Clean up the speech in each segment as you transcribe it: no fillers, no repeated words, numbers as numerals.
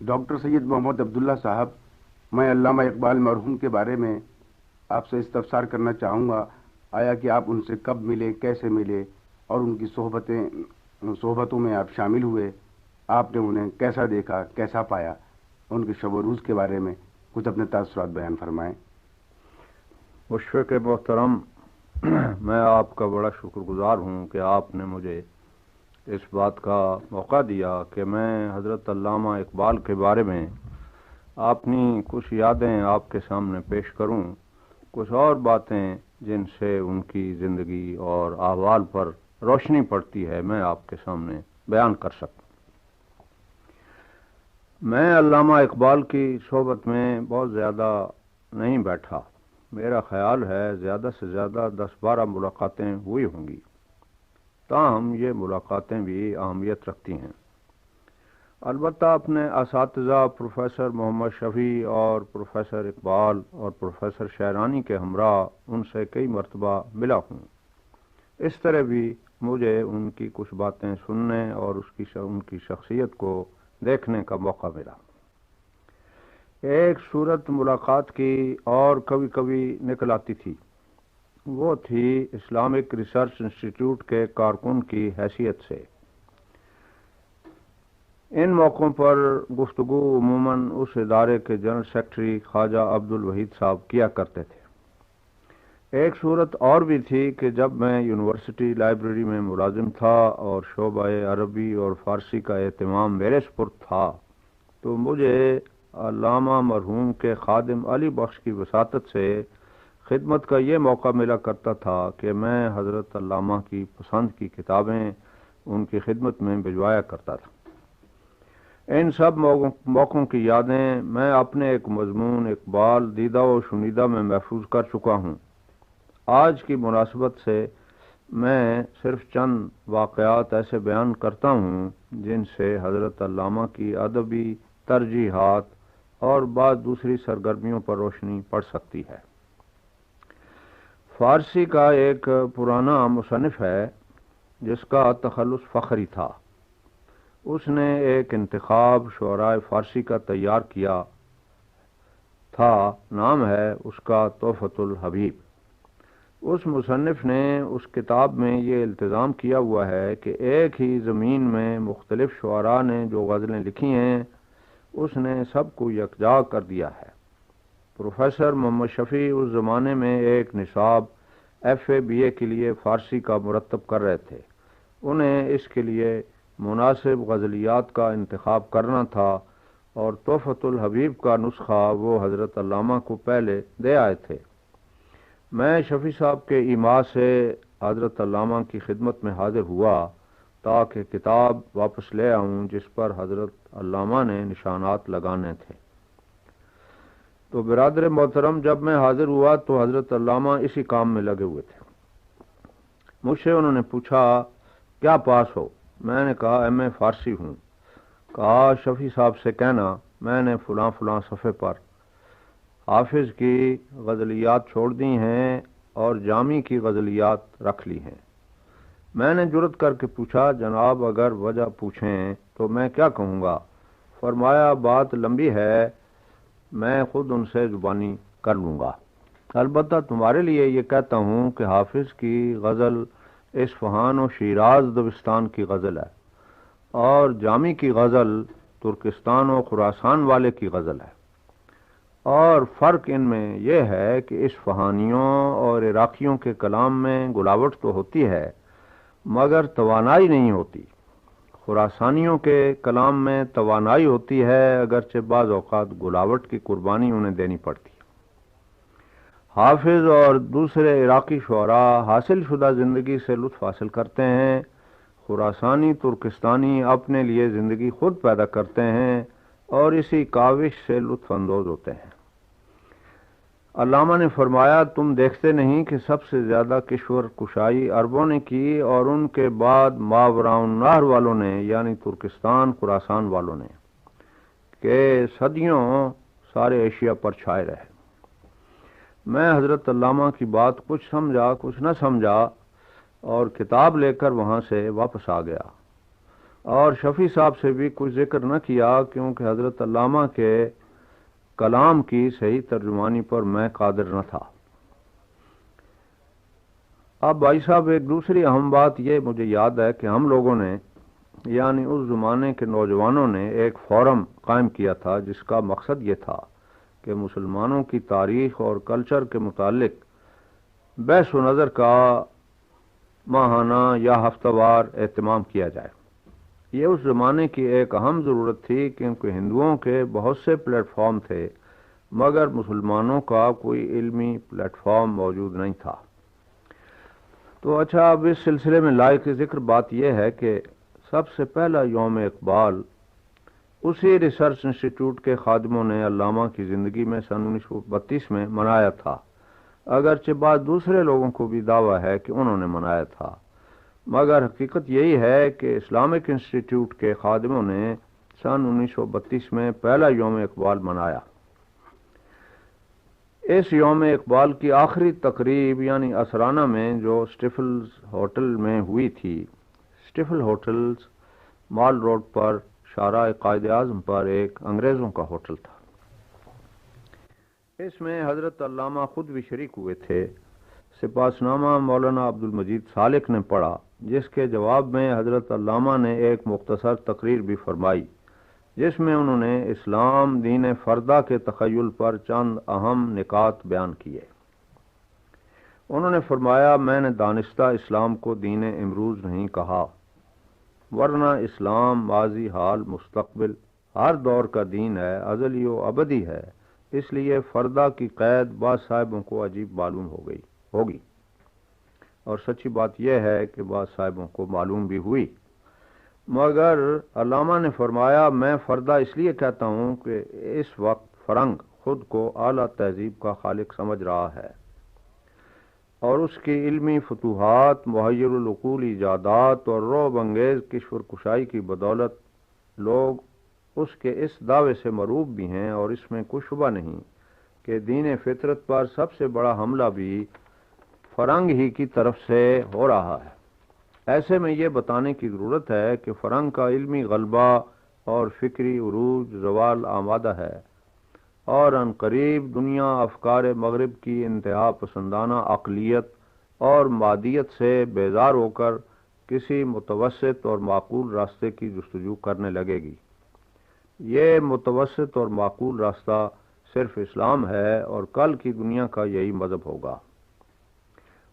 Doctor سید محمد عبداللہ صاحب، میں علامہ اقبال مرحوم کے بارے میں آپ سے استفسار کرنا چاہوں گا۔ آیا کہ آپ ان سے کب ملے، کیسے ملے، اور ان کی صحبتوں میں آپ شامل ہوئے؟ آپ نے انہیں کیسا دیکھا، کیسا پایا؟ ان کے شب و روز کے بارے میں کچھ اپنے تاثرات بیان فرمائیں۔ مشفق محترم، میں آپ کا بڑا شکر گزار ہوں کہ آپ نے مجھے اس بات کا موقع دیا کہ میں حضرت علامہ اقبال کے بارے میں اپنی کچھ یادیں آپ کے سامنے پیش کروں، کچھ اور باتیں جن سے ان کی زندگی اور احوال پر روشنی پڑتی ہے میں آپ کے سامنے بیان کر سکوں۔ میں علامہ اقبال کی صحبت میں بہت زیادہ نہیں بیٹھا، میرا خیال ہے زیادہ سے زیادہ 10-12 ملاقاتیں ہوئی ہوں گی، تاہم یہ ملاقاتیں بھی اہمیت رکھتی ہیں۔ البتہ اپنے اساتذہ پروفیسر محمد شفیع اور پروفیسر اقبال اور پروفیسر شعرانی کے ہمراہ ان سے کئی مرتبہ ملا ہوں۔ اس طرح بھی مجھے ان کی کچھ باتیں سننے اور ان کی شخصیت کو دیکھنے کا موقع ملا۔ ایک صورت ملاقات کی اور کبھی کبھی نکل آتی تھی، وہ تھی اسلامک ریسرچ انسٹیٹیوٹ کے کارکن کی حیثیت سے۔ ان موقعوں پر گفتگو عموماً اس ادارے کے جنرل سیکرٹری خواجہ عبد الوحید صاحب کیا کرتے تھے۔ ایک صورت اور بھی تھی کہ جب میں یونیورسٹی لائبریری میں ملازم تھا اور شعبہ عربی اور فارسی کا اہتمام میرے سپرد تھا، تو مجھے علامہ مرحوم کے خادم علی بخش کی وساطت سے خدمت کا یہ موقع ملا کرتا تھا کہ میں حضرت علامہ کی پسند کی کتابیں ان کی خدمت میں بھجوایا کرتا تھا۔ ان سب موقعوں کی یادیں میں اپنے ایک مضمون اقبال دیدہ و شنیدہ میں محفوظ کر چکا ہوں۔ آج کی مناسبت سے میں صرف چند واقعات ایسے بیان کرتا ہوں جن سے حضرت علامہ کی ادبی ترجیحات اور بعض دوسری سرگرمیوں پر روشنی پڑ سکتی ہے۔ فارسی کا ایک پرانا مصنف ہے جس کا تخلص فخری تھا۔ اس نے ایک انتخاب شعراء فارسی کا تیار کیا تھا، نام ہے اس کا تحفۃ الحبیب۔ اس مصنف نے اس کتاب میں یہ التزام کیا ہوا ہے کہ ایک ہی زمین میں مختلف شعراء نے جو غزلیں لکھی ہیں اس نے سب کو یکجا کر دیا ہے۔ پروفیسر محمد شفیع اس زمانے میں ایک نصاب ایف اے بی اے کے لیے فارسی کا مرتب کر رہے تھے۔ انہیں اس کے لیے مناسب غزلیات کا انتخاب کرنا تھا اور تحفۃ الحبیب کا نسخہ وہ حضرت علامہ کو پہلے دے آئے تھے۔ میں شفیع صاحب کے ایما سے حضرت علامہ کی خدمت میں حاضر ہوا تاکہ کتاب واپس لے آؤں جس پر حضرت علامہ نے نشانات لگانے تھے۔ تو برادر محترم، جب میں حاضر ہوا تو حضرت علامہ اسی کام میں لگے ہوئے تھے۔ مجھ سے انہوں نے پوچھا کیا پاس ہو؟ میں نے کہا ایم اے فارسی ہوں۔ کہا شفیع صاحب سے کہنا میں نے فلاں فلاں صفحے پر حافظ کی غزلیات چھوڑ دی ہیں اور جامی کی غزلیات رکھ لی ہیں۔ میں نے جرت کر کے پوچھا جناب اگر وجہ پوچھیں تو میں کیا کہوں گا؟ فرمایا بات لمبی ہے، میں خود ان سے زبانی کر لوں گا، البتہ تمہارے لیے یہ کہتا ہوں کہ حافظ کی غزل اصفہان و شیراز دبستان کی غزل ہے اور جامی کی غزل ترکستان و خراسان والے کی غزل ہے، اور فرق ان میں یہ ہے کہ اصفہانیوں اور عراقیوں کے کلام میں گلاوٹ تو ہوتی ہے مگر توانائی نہیں ہوتی۔ خراسانیوں کے کلام میں توانائی ہوتی ہے اگرچہ بعض اوقات گلاوٹ کی قربانی انہیں دینی پڑتی ہے۔ حافظ اور دوسرے عراقی شعراء حاصل شدہ زندگی سے لطف حاصل کرتے ہیں، خراسانی ترکستانی اپنے لیے زندگی خود پیدا کرتے ہیں اور اسی کاوش سے لطف اندوز ہوتے ہیں۔ علامہ نے فرمایا تم دیکھتے نہیں کہ سب سے زیادہ کشور کشائی عربوں نے کی اور ان کے بعد ماوراء النہر والوں نے یعنی ترکستان خراسان والوں نے، کہ صدیوں سارے ایشیا پر چھائے رہے۔ میں حضرت علامہ کی بات کچھ سمجھا کچھ نہ سمجھا اور کتاب لے کر وہاں سے واپس آ گیا۔ اور شفیع صاحب سے بھی کچھ ذکر نہ کیا کیونکہ حضرت علامہ کے کلام کی صحیح ترجمانی پر میں قادر نہ تھا۔ اب بھائی صاحب ایک دوسری اہم بات یہ مجھے یاد ہے کہ ہم لوگوں نے یعنی اس زمانے کے نوجوانوں نے ایک فورم قائم کیا تھا جس کا مقصد یہ تھا کہ مسلمانوں کی تاریخ اور کلچر کے متعلق بحث و نظر کا ماہانہ یا ہفتہ وار اہتمام کیا جائے۔ یہ اس زمانے کی ایک اہم ضرورت تھی کیونکہ ہندوؤں کے بہت سے پلیٹ فارم تھے مگر مسلمانوں کا کوئی علمی پلیٹ فارم موجود نہیں تھا۔ تو اچھا، اب اس سلسلے میں لائق ذکر بات یہ ہے کہ سب سے پہلا یوم اقبال اسی ریسرچ انسٹیٹیوٹ کے خادموں نے علامہ کی زندگی میں سن 1932 میں منایا تھا، اگرچہ بعض دوسرے لوگوں کو بھی دعویٰ ہے کہ انہوں نے منایا تھا، مگر حقیقت یہی ہے کہ اسلامک انسٹیٹیوٹ کے خادموں نے سن 1932 میں پہلا یوم اقبال منایا۔ اس یوم اقبال کی آخری تقریب یعنی عصرانہ میں جو اسٹیفلز ہوٹل میں ہوئی تھی، اسٹیفل ہوٹلز مال روڈ پر شارع قائد اعظم پر ایک انگریزوں کا ہوٹل تھا۔ اس میں حضرت علامہ خود بھی شریک ہوئے تھے۔ سپاسنامہ مولانا عبد المجید سالک نے پڑھا، جس کے جواب میں حضرت علامہ نے ایک مختصر تقریر بھی فرمائی جس میں انہوں نے اسلام دین فردہ کے تخیل پر چند اہم نکات بیان کیے۔ انہوں نے فرمایا، میں نے دانستہ اسلام کو دین امروز نہیں کہا، ورنہ اسلام ماضی حال مستقبل ہر دور کا دین ہے، ازلی و ابدی ہے، اس لیے فردہ کی قید بعض صاحبوں کو عجیب معلوم ہوگی، اور سچی بات یہ ہے کہ بعض صاحبوں کو معلوم بھی ہوئی، مگر علامہ نے فرمایا، میں فردہ اس لیے کہتا ہوں کہ اس وقت فرنگ خود کو اعلیٰ تہذیب کا خالق سمجھ رہا ہے اور اس کی علمی فتوحات، محیر العقول ایجادات اور رعب انگیز کشور کشائی کی بدولت لوگ اس کے اس دعوے سے مرعوب بھی ہیں، اور اس میں کوئی شبہ نہیں کہ دین فطرت پر سب سے بڑا حملہ بھی فرنگ ہی کی طرف سے ہو رہا ہے۔ ایسے میں یہ بتانے کی ضرورت ہے کہ فرنگ کا علمی غلبہ اور فکری عروج زوال آمادہ ہے، اور ان قریب دنیا افکار مغرب کی انتہا پسندانہ عقلیت اور مادیت سے بیزار ہو کر کسی متوسط اور معقول راستے کی جستجو کرنے لگے گی۔ یہ متوسط اور معقول راستہ صرف اسلام ہے، اور کل کی دنیا کا یہی مذہب ہوگا۔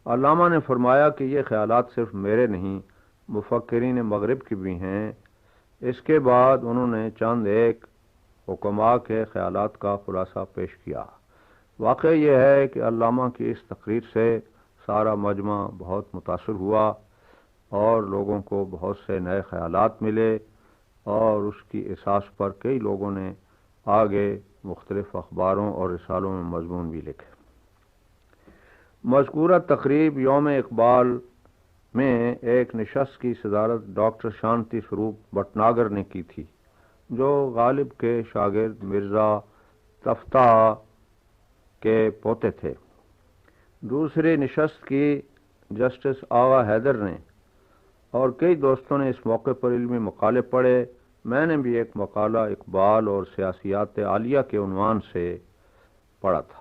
علامہ نے فرمایا کہ یہ خیالات صرف میرے نہیں، مفکرین مغرب کی بھی ہیں۔ اس کے بعد انہوں نے چند ایک حکماء کے خیالات کا خلاصہ پیش کیا۔ واقعہ یہ ہے کہ علامہ کی اس تقریر سے سارا مجمع بہت متاثر ہوا اور لوگوں کو بہت سے نئے خیالات ملے، اور اس کی اساس پر کئی لوگوں نے آگے مختلف اخباروں اور رسالوں میں مضمون بھی لکھے۔ مذکورہ تقریب یوم اقبال میں ایک نشست کی صدارت ڈاکٹر شانتی سوروپ بھٹناگر نے کی تھی، جو غالب کے شاگرد مرزا تفتح کے پوتے تھے۔ دوسری نشست کی جسٹس آغا حیدر نے، اور کئی دوستوں نے اس موقع پر علمی مقالے پڑھے۔ میں نے بھی ایک مقالہ اقبال اور سیاسیات عالیہ کے عنوان سے پڑھا تھا۔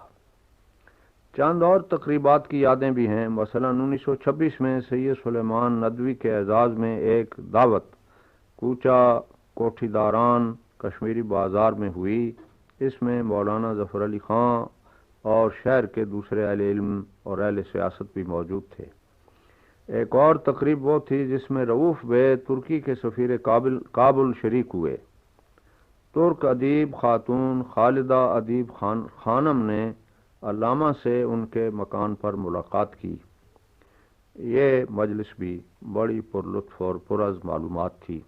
چند اور تقریبات کی یادیں بھی ہیں۔ مثلا 1926 میں سید سلیمان ندوی کے اعزاز میں ایک دعوت کوچہ کوٹھی داران کشمیری بازار میں ہوئی۔ اس میں مولانا ظفر علی خان اور شہر کے دوسرے اہل علم اور اہل سیاست بھی موجود تھے۔ ایک اور تقریب وہ تھی جس میں رؤوف بے ترکی کے سفیر کابل شریک ہوئے۔ ترک ادیب خاتون خالدہ ادیب خانم نے علامہ سے ان کے مکان پر ملاقات کی۔ یہ مجلس بھی بڑی پرلطف اور پرز معلومات تھی،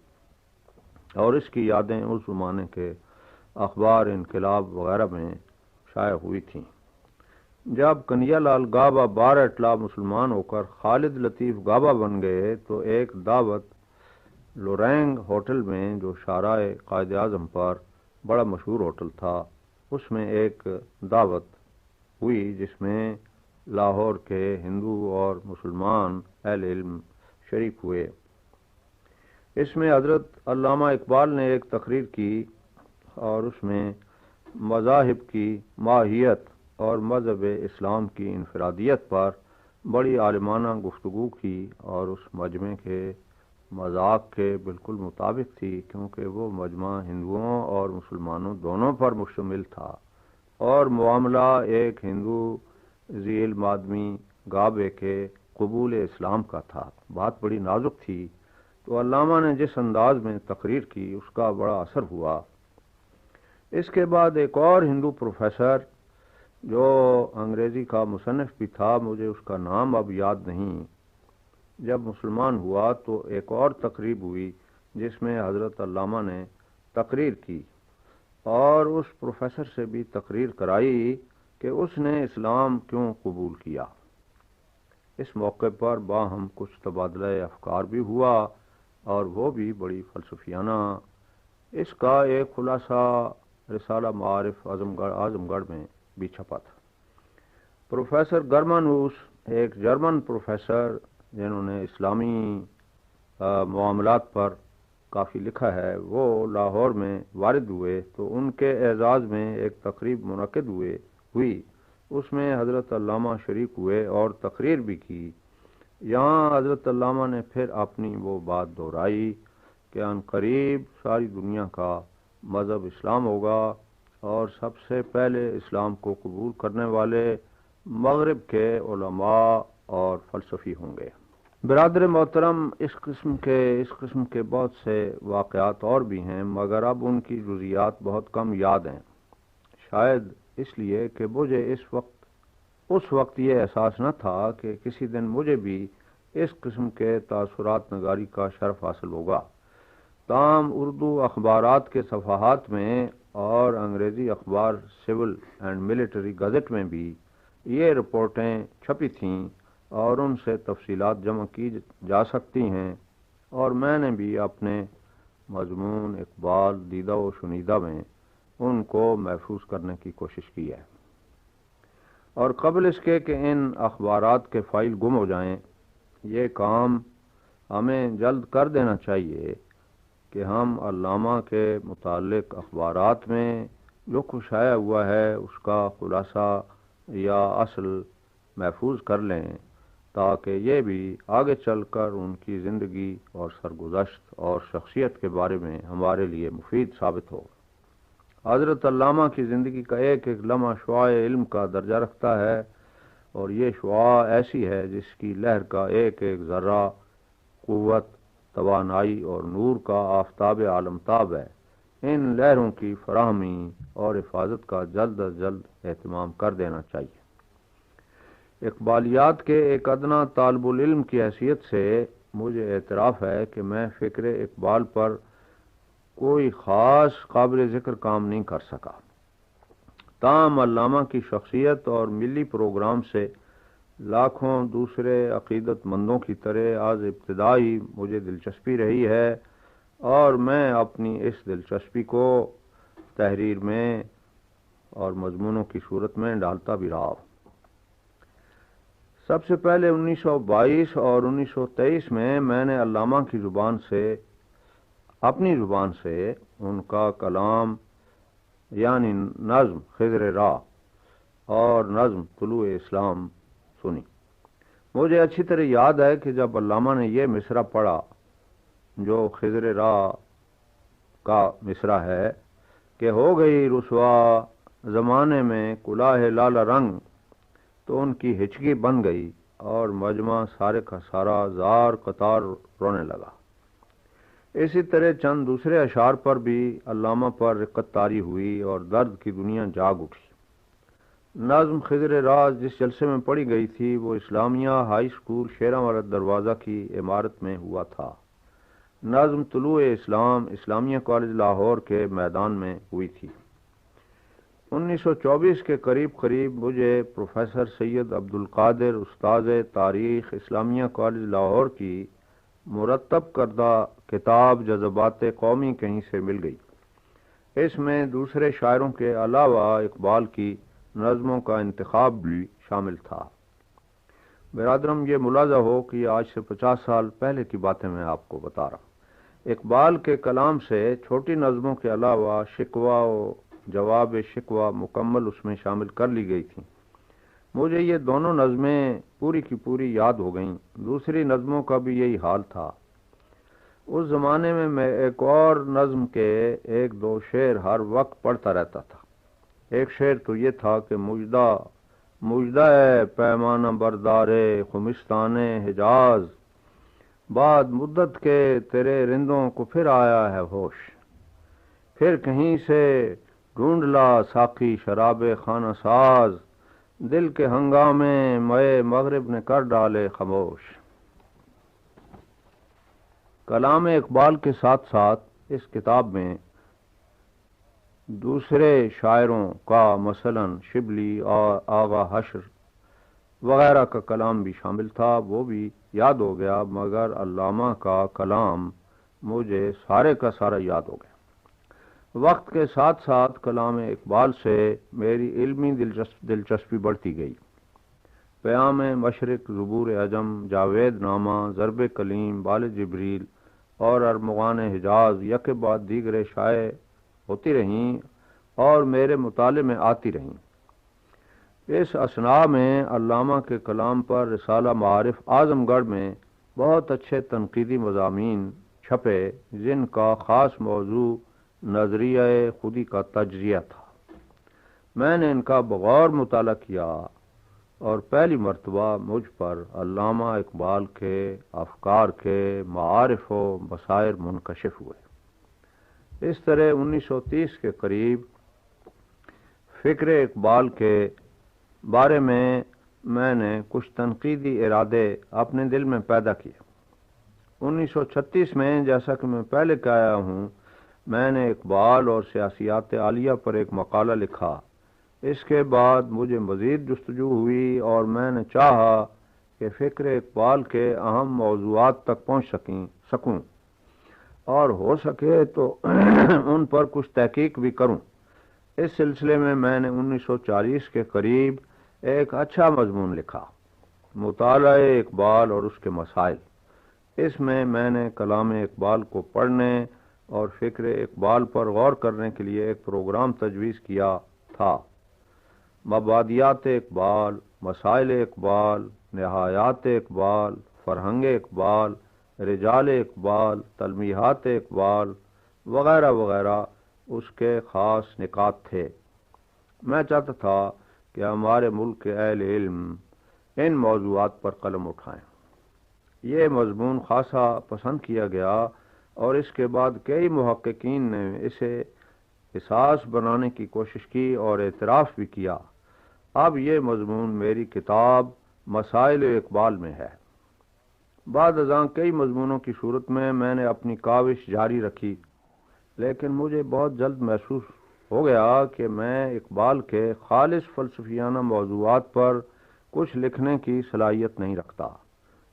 اور اس کی یادیں اس زمانے کے اخبار انقلاب وغیرہ میں شائع ہوئی تھیں۔ جب کنیا لال گابا بار اٹلا مسلمان ہو کر خالد لطیف گابا بن گئے تو ایک دعوت لورینگ ہوٹل میں، جو شارع قائد اعظم پر بڑا مشہور ہوٹل تھا، اس میں ایک دعوت ہوئی جس میں لاہور کے ہندو اور مسلمان اہل علم شریک ہوئے۔ اس میں حضرت علامہ اقبال نے ایک تقریر کی اور اس میں مذاہب کی ماہیت اور مذہب اسلام کی انفرادیت پر بڑی عالمانہ گفتگو کی، اور اس مجمع کے مذاق کے بالکل مطابق تھی، کیونکہ وہ مجمع ہندوؤں اور مسلمانوں دونوں پر مشتمل تھا، اور معاملہ ایک ہندو ذی علم آدمی گابے کے قبول اسلام کا تھا۔ بات بڑی نازک تھی، تو علامہ نے جس انداز میں تقریر کی اس کا بڑا اثر ہوا۔ اس کے بعد ایک اور ہندو پروفیسر جو انگریزی کا مصنف بھی تھا، مجھے اس کا نام اب یاد نہیں، جب مسلمان ہوا تو ایک اور تقریب ہوئی جس میں حضرت علامہ نے تقریر کی، اور اس پروفیسر سے بھی تقریر کرائی کہ اس نے اسلام کیوں قبول کیا۔ اس موقع پر باہم کچھ تبادلہ افکار بھی ہوا، اور وہ بھی بڑی فلسفیانہ۔ اس کا ایک خلاصہ رسالہ معارف اعظم گڑھ میں بھی چھپا تھا۔ پروفیسر گرمانوس، ایک جرمن پروفیسر جنہوں نے اسلامی معاملات پر کافی لکھا ہے، وہ لاہور میں وارد ہوئے تو ان کے اعزاز میں ایک تقریب منعقد ہوئی۔ اس میں حضرت علامہ شریک ہوئے اور تقریر بھی کی۔ یہاں حضرت علامہ نے پھر اپنی وہ بات دہرائی کہ ان قریب ساری دنیا کا مذہب اسلام ہوگا، اور سب سے پہلے اسلام کو قبول کرنے والے مغرب کے علماء اور فلسفی ہوں گے۔ برادر محترم، اس قسم کے بہت سے واقعات اور بھی ہیں، مگر اب ان کی جزیات بہت کم یاد ہیں، شاید اس لیے کہ مجھے اس وقت یہ احساس نہ تھا کہ کسی دن مجھے بھی اس قسم کے تاثرات نگاری کا شرف حاصل ہوگا۔ تاہم اردو اخبارات کے صفحات میں اور انگریزی اخبار سول اینڈ ملٹری گزٹ میں بھی یہ رپورٹیں چھپی تھیں، اور ان سے تفصیلات جمع کی جا سکتی ہیں، اور میں نے بھی اپنے مضمون اقبال دیدہ و شنیدہ میں ان کو محفوظ کرنے کی کوشش کی ہے۔ اور قبل اس کے کہ ان اخبارات کے فائل گم ہو جائیں، یہ کام ہمیں جلد کر دینا چاہیے کہ ہم علامہ کے متعلق اخبارات میں جو کچھ آیا ہوا ہے اس کا خلاصہ یا اصل محفوظ کر لیں، تاکہ یہ بھی آگے چل کر ان کی زندگی اور سرگزشت اور شخصیت کے بارے میں ہمارے لیے مفید ثابت ہو۔ حضرت علامہ کی زندگی کا ایک ایک لمحہ شعاع علم کا درجہ رکھتا ہے، اور یہ شعاع ایسی ہے جس کی لہر کا ایک ایک ذرہ قوت، توانائی اور نور کا آفتاب عالمتاب ہے۔ ان لہروں کی فراہمی اور حفاظت کا جلد از جلد اہتمام کر دینا چاہیے۔ اقبالیات کے ایک ادنا طالب العلم کی حیثیت سے مجھے اعتراف ہے کہ میں فکر اقبال پر کوئی خاص قابل ذکر کام نہیں کر سکا۔ تاہم علامہ کی شخصیت اور ملی پروگرام سے لاکھوں دوسرے عقیدت مندوں کی طرح آز ابتدائی مجھے دلچسپی رہی ہے، اور میں اپنی اس دلچسپی کو تحریر میں اور مضمونوں کی صورت میں ڈالتا بھی رہا۔ سب سے پہلے 1922 اور 1923 میں نے علامہ کی اپنی زبان سے ان کا کلام یعنی نظم خضر راہ اور نظم طلوع اسلام سنی۔ مجھے اچھی طرح یاد ہے کہ جب علامہ نے یہ مصرع پڑھا جو خضر راہ کا مصرع ہے کہ ہو گئی رسوا زمانے میں کلاه لال رنگ، تو ان کی ہچکی بن گئی اور مجمع سارے کا سارا زار قطار رونے لگا۔ اسی طرح چند دوسرے اشعار پر بھی علامہ پر رقت طاری ہوئی اور درد کی دنیا جاگ اٹھی۔ نظم خضر راہ جس جلسے میں پڑھی گئی تھی وہ اسلامیہ ہائی اسکول شیراں والا دروازہ کی عمارت میں ہوا تھا۔ نظم طلوع اسلام اسلامیہ کالج لاہور کے میدان میں ہوئی تھی۔ 1924 کے قریب مجھے پروفیسر سید عبدالقادر استاذ تاریخ اسلامیہ کالج لاہور کی مرتب کردہ کتاب جذبات قومی کہیں سے مل گئی۔ اس میں دوسرے شاعروں کے علاوہ اقبال کی نظموں کا انتخاب بھی شامل تھا۔ برادرم، یہ ملاحظہ ہو کہ آج سے 50 سال پہلے کی باتیں میں آپ کو بتا رہا ہوں۔ اقبال کے کلام سے چھوٹی نظموں کے علاوہ شکوہ و جواب شکوہ مکمل اس میں شامل کر لی گئی تھیں۔ مجھے یہ دونوں نظمیں پوری کی پوری یاد ہو گئیں۔ دوسری نظموں کا بھی یہی حال تھا۔ اس زمانے میں ایک اور نظم کے ایک دو شعر ہر وقت پڑھتا رہتا تھا۔ ایک شعر تو یہ تھا کہ مجدہ ہے پیمانہ بردار خمستان حجاز، بعد مدت کے تیرے رندوں کو پھر آیا ہے ہوش، پھر کہیں سے ڈھونڈ لا ساقی شراب خانہ ساز، دل کے ہنگامے مئے مغرب نے کر ڈالے خاموش۔ کلام اقبال کے ساتھ ساتھ اس کتاب میں دوسرے شاعروں کا مثلاً شبلی اور آغا حشر وغیرہ کا کلام بھی شامل تھا، وہ بھی یاد ہو گیا، مگر علامہ کا کلام مجھے سارے کا سارا یاد ہو گیا۔ وقت کے ساتھ ساتھ کلام اقبال سے میری علمی دلچسپی بڑھتی گئی۔ پیام مشرق، زبور عجم، جاوید نامہ، ضرب کلیم، بال جبریل اور ارمغان حجاز یک بعد دیگر شائع ہوتی رہیں اور میرے مطالعے میں آتی رہیں۔ اس اثناء میں علامہ کے کلام پر رسالہ معارف اعظم گڑھ میں بہت اچھے تنقیدی مضامین چھپے، جن کا خاص موضوع نظریہ خودی کا تجزیہ تھا۔ میں نے ان کا بغور مطالعہ کیا اور پہلی مرتبہ مجھ پر علامہ اقبال کے افکار کے معارف و بصائر منکشف ہوئے۔ اس طرح 1930 کے قریب فکر اقبال کے بارے میں نے کچھ تنقیدی ارادے اپنے دل میں پیدا کیے۔ 1936 میں، جیسا کہ میں پہلے کہا ہوں، میں نے اقبال اور سیاسیات عالیہ پر ایک مقالہ لکھا۔ اس کے بعد مجھے مزید جستجو ہوئی اور میں نے چاہا کہ فکر اقبال کے اہم موضوعات تک پہنچ سکوں اور ہو سکے تو ان پر کچھ تحقیق بھی کروں۔ اس سلسلے میں نے 1940 کے قریب ایک اچھا مضمون لکھا، مطالعہ اقبال اور اس کے مسائل۔ اس میں نے کلام اقبال کو پڑھنے اور فکر اقبال پر غور کرنے کے لیے ایک پروگرام تجویز کیا تھا۔ مبادیات اقبال، مسائل اقبال، نہایات اقبال، فرہنگ اقبال، رجال اقبال، تلمیحات اقبال وغیرہ وغیرہ اس کے خاص نکات تھے۔ میں چاہتا تھا کہ ہمارے ملک کے اہل علم ان موضوعات پر قلم اٹھائیں۔ یہ مضمون خاصا پسند کیا گیا اور اس کے بعد کئی محققین نے اسے اساس بنانے کی کوشش کی اور اعتراف بھی کیا۔ اب یہ مضمون میری کتاب مسائل اقبال میں ہے۔ بعد ازاں کئی مضمونوں کی صورت میں نے اپنی کاوش جاری رکھی، لیکن مجھے بہت جلد محسوس ہو گیا کہ میں اقبال کے خالص فلسفیانہ موضوعات پر کچھ لکھنے کی صلاحیت نہیں رکھتا،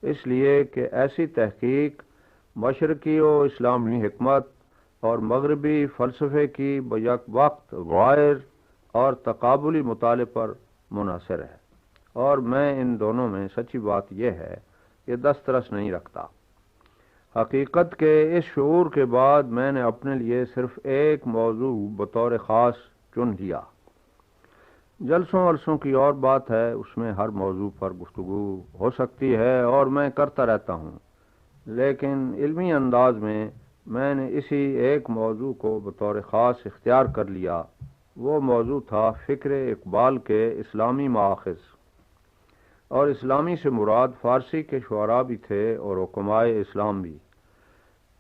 اس لیے کہ ایسی تحقیق مشرقی و اسلامی حکمت اور مغربی فلسفے کی بیک وقت غائر اور تقابلی مطالعے پر منحصر ہے، اور میں ان دونوں میں سچی بات یہ ہے کہ دسترس نہیں رکھتا۔ حقیقت کے اس شعور کے بعد میں نے اپنے لیے صرف ایک موضوع بطور خاص چن لیا۔ جلسوں کی اور بات ہے، اس میں ہر موضوع پر گفتگو ہو سکتی ہے اور میں کرتا رہتا ہوں، لیکن علمی انداز میں نے اسی ایک موضوع کو بطور خاص اختیار کر لیا۔ وہ موضوع تھا فکر اقبال کے اسلامی مآخذ، اور اسلامی سے مراد فارسی کے شعراء بھی تھے اور حکمائے اسلام بھی۔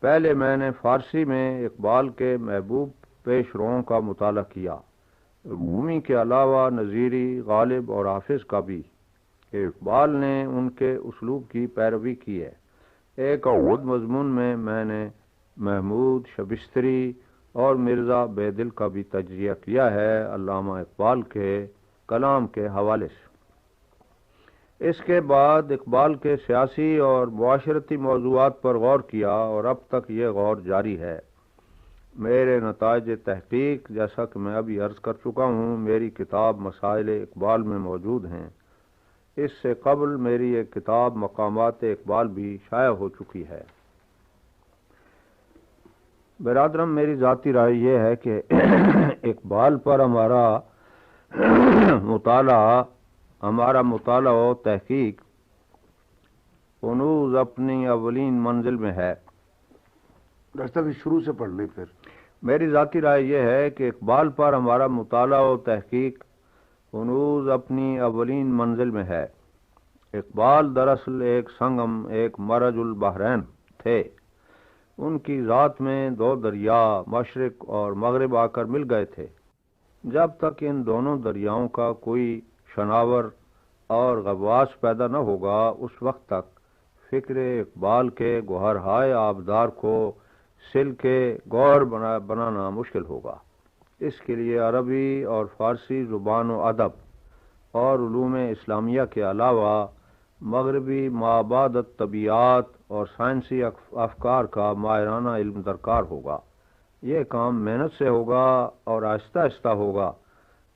پہلے میں نے فارسی میں اقبال کے محبوب پیش روؤں کا مطالعہ کیا، رومی کے علاوہ نظیری، غالب اور حافظ کا بھی، کہ اقبال نے ان کے اسلوب کی پیروی کی ہے۔ ایک اور مضمون میں نے محمود شبستری اور مرزا بیدل کا بھی تجزیہ کیا ہے علامہ اقبال کے کلام کے حوالے سے۔ اس کے بعد اقبال کے سیاسی اور معاشرتی موضوعات پر غور کیا اور اب تک یہ غور جاری ہے۔ میرے نتائج تحقیق، جیسا کہ میں ابھی عرض کر چکا ہوں، میری کتاب مسائل اقبال میں موجود ہیں۔ اس سے قبل میری ایک کتاب مقامات اقبال بھی شائع ہو چکی ہے۔ برادرم، میری ذاتی رائے یہ ہے کہ اقبال پر ہمارا مطالعہ و تحقیق ہنوز اپنی اولین منزل میں ہے۔ ڈاکٹر صاحب شروع سے پڑھ لیں پھر۔ میری ذاتی رائے یہ ہے کہ اقبال پر ہمارا مطالعہ و تحقیق ہنوز اپنی اولین منزل میں ہے۔ اقبال دراصل ایک سنگم، ایک مرج البحرین تھے۔ ان کی ذات میں دو دریا مشرق اور مغرب آ کر مل گئے تھے۔ جب تک ان دونوں دریاؤں کا کوئی شناور اور غواص پیدا نہ ہوگا، اس وقت تک فکر اقبال کے گوہرہائے آبدار کو سل کے گور بنانا مشکل ہوگا۔ اس کے لیے عربی اور فارسی زبان و ادب اور علوم اسلامیہ کے علاوہ مغربی مابعد طبیعات اور سائنسی افکار کا ماہرانہ علم درکار ہوگا۔ یہ کام محنت سے ہوگا اور آہستہ آہستہ ہوگا۔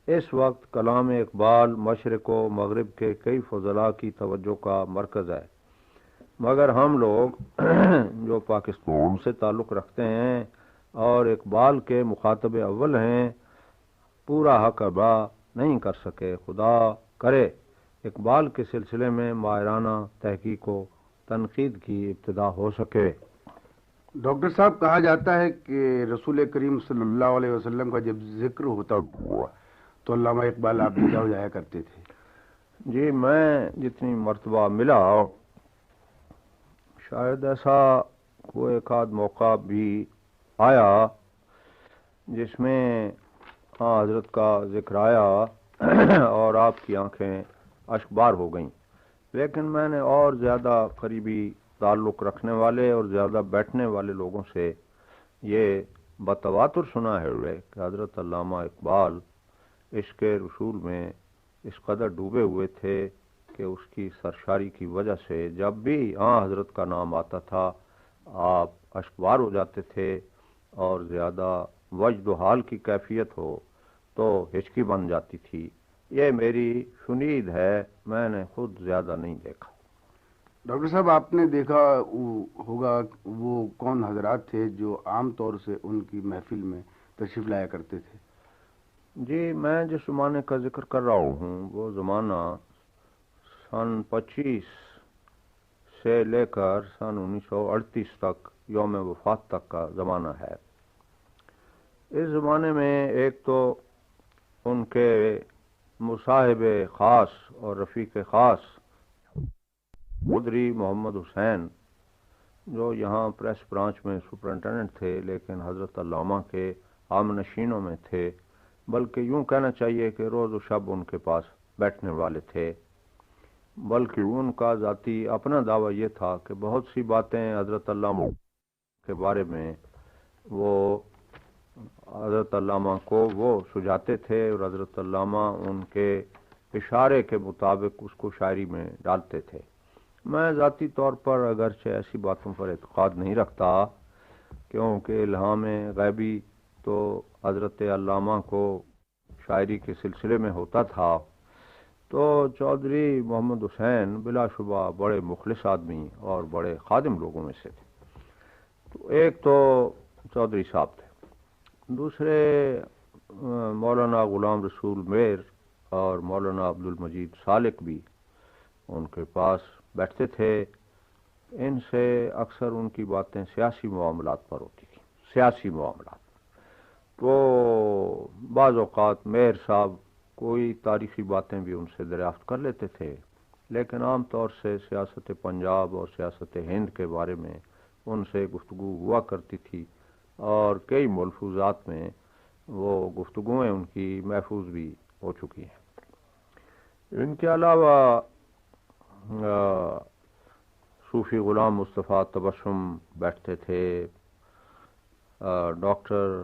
اس وقت کلام اقبال مشرق و مغرب کے کئی فضلاء کی توجہ کا مرکز ہے، مگر ہم لوگ جو پاکستان سے تعلق رکھتے ہیں اور اقبال کے مخاطب اول ہیں، پورا حق ادا نہیں کر سکے۔ خدا کرے اقبال کے سلسلے میں ماہرانہ تحقیق و تنقید کی ابتدا ہو سکے۔ ڈاکٹر صاحب، کہا جاتا ہے کہ رسول کریم صلی اللہ علیہ وسلم کا جب ذکر ہوتا تو علامہ اقبال آپ بھی جایا کرتے تھے۔ جی، میں جتنی مرتبہ ملا، شاید ایسا کوئی ایک آدھ موقع بھی آیا جس میں حضرت کا ذکر آیا اور آپ کی آنکھیں اشکبار ہو گئیں، لیکن میں نے اور زیادہ قریبی تعلق رکھنے والے اور زیادہ بیٹھنے والے لوگوں سے یہ بتواتر سنا ہے کہ حضرت علامہ اقبال عشق رسول میں اس قدر ڈوبے ہوئے تھے کہ اس کی سرشاری کی وجہ سے جب بھی حضرت کا نام آتا تھا آپ اشکبار ہو جاتے تھے، اور زیادہ وجد و حال کی کیفیت ہو تو ہچکی بن جاتی تھی۔ یہ میری شنید ہے، میں نے خود زیادہ نہیں دیکھا۔ ڈاکٹر صاحب، آپ نے دیکھا ہوگا وہ کون حضرات تھے جو عام طور سے ان کی محفل میں تشریف لایا کرتے تھے؟ جی، میں جس زمانے کا ذکر کر رہا ہوں وہ زمانہ سن 25 سے لے کر سن 1938 تک، یوم وفات تک کا زمانہ ہے۔ اس زمانے میں ایک تو ان کے مصاحب خاص اور رفیق خاص قدری محمد حسین، جو یہاں پریس برانچ میں سپرنٹینڈنٹ تھے لیکن حضرت علامہ کے عام نشینوں میں تھے، بلکہ یوں کہنا چاہیے کہ روز و شب ان کے پاس بیٹھنے والے تھے۔ بلکہ ان کا ذاتی اپنا دعویٰ یہ تھا کہ بہت سی باتیں حضرت علامہ کے بارے میں وہ حضرت علامہ کو وہ سجاتے تھے اور حضرت علامہ ان کے اشارے کے مطابق اس کو شاعری میں ڈالتے تھے۔ میں ذاتی طور پر اگرچہ ایسی باتوں پر اعتقاد نہیں رکھتا، کیونکہ الہام غیبی تو حضرت علامہ کو شاعری کے سلسلے میں ہوتا تھا، تو چودھری محمد حسین بلا شبہ بڑے مخلص آدمی اور بڑے خادم لوگوں میں سے تھے۔ تو ایک تو چودھری صاحب تھے، دوسرے مولانا غلام رسول میر اور مولانا عبد المجید سالک بھی ان کے پاس بیٹھتے تھے۔ ان سے اکثر ان کی باتیں سیاسی معاملات پر ہوتی تھیں، سیاسی معاملات۔ تو بعض اوقات میر صاحب کوئی تاریخی باتیں بھی ان سے دریافت کر لیتے تھے، لیکن عام طور سے سیاست پنجاب اور سیاست ہند کے بارے میں ان سے گفتگو ہوا کرتی تھی، اور کئی ملفوظات میں وہ گفتگویں ان کی محفوظ بھی ہو چکی ہیں۔ ان کے علاوہ صوفی غلام مصطفیٰ تبسم بیٹھتے تھے، ڈاکٹر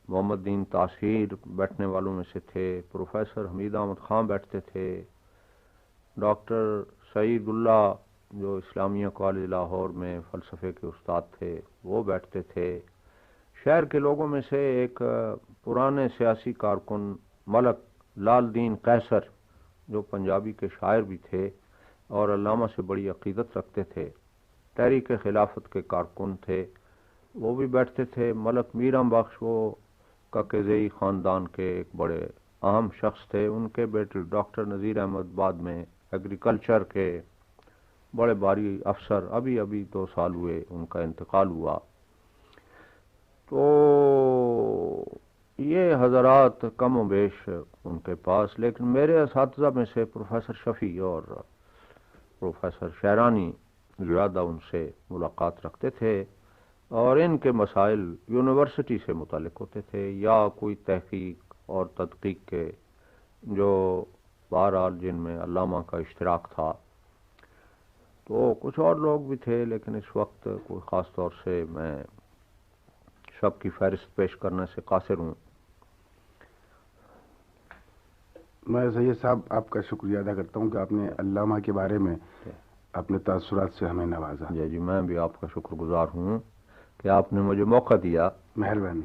محمد دین تاثیر بیٹھنے والوں میں سے تھے، پروفیسر حمید احمد خان بیٹھتے تھے، ڈاکٹر سعید اللہ جو اسلامیہ کالج لاہور میں فلسفے کے استاد تھے وہ بیٹھتے تھے۔ شہر کے لوگوں میں سے ایک پرانے سیاسی کارکن ملک لال دین قیصر، جو پنجابی کے شاعر بھی تھے اور علامہ سے بڑی عقیدت رکھتے تھے، تحریک خلافت کے کارکن تھے، وہ بھی بیٹھتے تھے. ملک میرم بخش وہ ککزئی خاندان کے ایک بڑے اہم شخص تھے. ان کے بیٹے ڈاکٹر نذیر احمد بعد میں ایگریکلچر کے بڑے باری افسر، ابھی 2 سال ہوئے ان کا انتقال ہوا. تو یہ حضرات کم و بیش ان کے پاس، لیکن میرے اساتذہ میں سے پروفیسر شفیع اور پروفیسر شیرانی زیادہ ان سے ملاقات رکھتے تھے، اور ان کے مسائل یونیورسٹی سے متعلق ہوتے تھے یا کوئی تحقیق اور تدقیق کے جو بہرحال جن میں علامہ کا اشتراک تھا. تو کچھ اور لوگ بھی تھے، لیکن اس وقت کوئی خاص طور سے میں سب کی فہرست پیش کرنے سے قاصر ہوں. میں سید صاحب آپ کا شکریہ ادا کرتا ہوں کہ آپ نے علامہ کے بارے میں اپنے تاثرات سے ہمیں نوازا. جی میں بھی آپ کا شکر گزار ہوں کہ آپ نے مجھے موقع دیا. مہربانی.